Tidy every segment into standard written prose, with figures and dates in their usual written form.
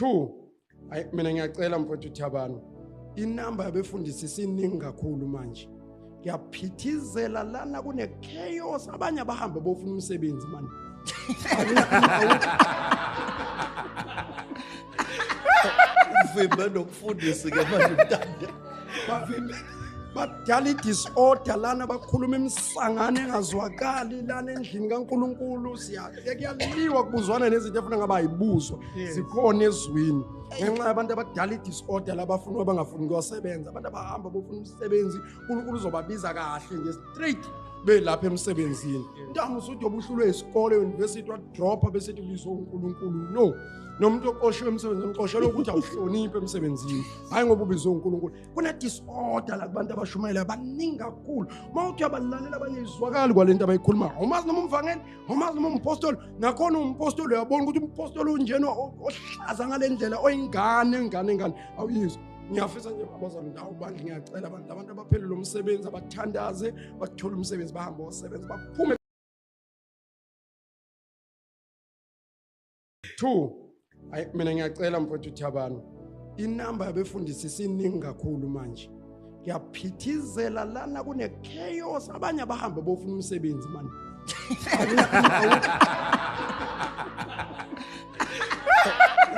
2 mina ngiyacela mfowethu Thabani, inamba yabefundisi isiningi kakhulu manje. Ngiyaphithizela lana kune chaos, abanye abahamba bofuna umsebenzi manje. Uvimba nokufundisa ke manje mntanda. Bavimbe badala i-disorder lana, bakhuluma imisangano engazwakali lana endlini kaNkulunkulu. Kuyaliwa kubuzwana nezinto efuna ngaba ayibuzwa zikhona ezwini ngenxa yabantu abadala i-disorder labafuna abangafuni ukusebenza, abantu abahamba bofuna umsebenzi. uNkulunkulu uzobabiza kahle nje straight belapha emsebenzini. Ntamo usuthi obuhlulwe isikole university wadropa bese ubizwa uNkulunkulu. No, nomuntu oqoshiwe emsebenzini uqoshelwe ukuthi awuhloniphe emsebenzini, hayi ngoba ubizwe uNkulunkulu. Kuna disorder la kubantu abashumayela baningi kakhulu. Mawuthi abalalela abanye izwakali kwalento abayikhuluma, umazi noma umvangeli, umazi noma umpostoli. Nakhona umpostoli uyabona ukuthi umpostoli unjena ohlaza ngalendlela oyingane awuyizwa. Ngiyafisa nje abazali ndawo bandla, ngiyacela abantu abaphelele lo msebenzi abathandaze bathola umsebenzi bahamba osebenza baphume. 2 mina ngiyacela mfowethu Thabani, inamba yabefundisi isiningi kakhulu manje. Ngiyaphithizela lana kune chaos, abanye abahamba bofuna umsebenzi manje.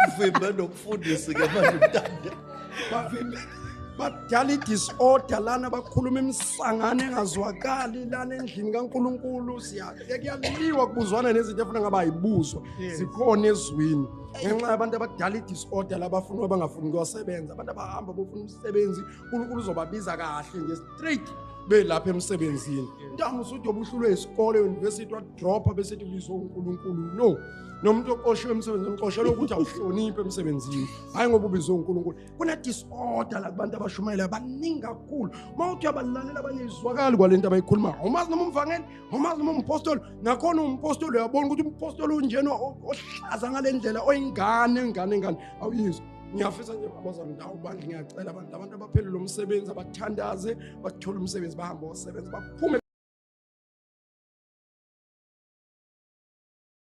Uvimba nokufundisa ke manje mntanda. Bavimbe badala i-disorder lana, bakhuluma imisangano engazwakali lana endlini kaNkulunkulu. Kuyaliwa kubuzwana nezinto efuna ngaba ayibuzwa zikhona ezwini ngenxa yabantu abadala i-disorder labafuna abangafuni ukusebenza, abantu abahamba bofuna umsebenzi. uNkulunkulu uzobabiza kahle nje straight belapha emsebenzini. Ntamo usuthi obuhlulwe isikole university wadropa bese ubizwa uNkulunkulu. No, nomuntu oqoshiwe emsebenzini uqoshelwe ukuthi awuhloniphe emsebenzini, hayi ngoba ubizwe uNkulunkulu. Kuna disorder la kubantu abashumayela baningi kakhulu. Mawuthi abalalela abanye izwakali kwalento abayikhuluma, umazi noma umvangeli, umazi noma umpostoli. Nakhona umpostoli uyabona ukuthi umpostoli unjena ohlaza ngalendlela oyingane awuyizwa. Ngiyafisa nje abazali ndawo bandla, ngiyacela abantu abaphelele lo msebenzi abathandaze bathola umsebenzi bahamba osebenza baphume.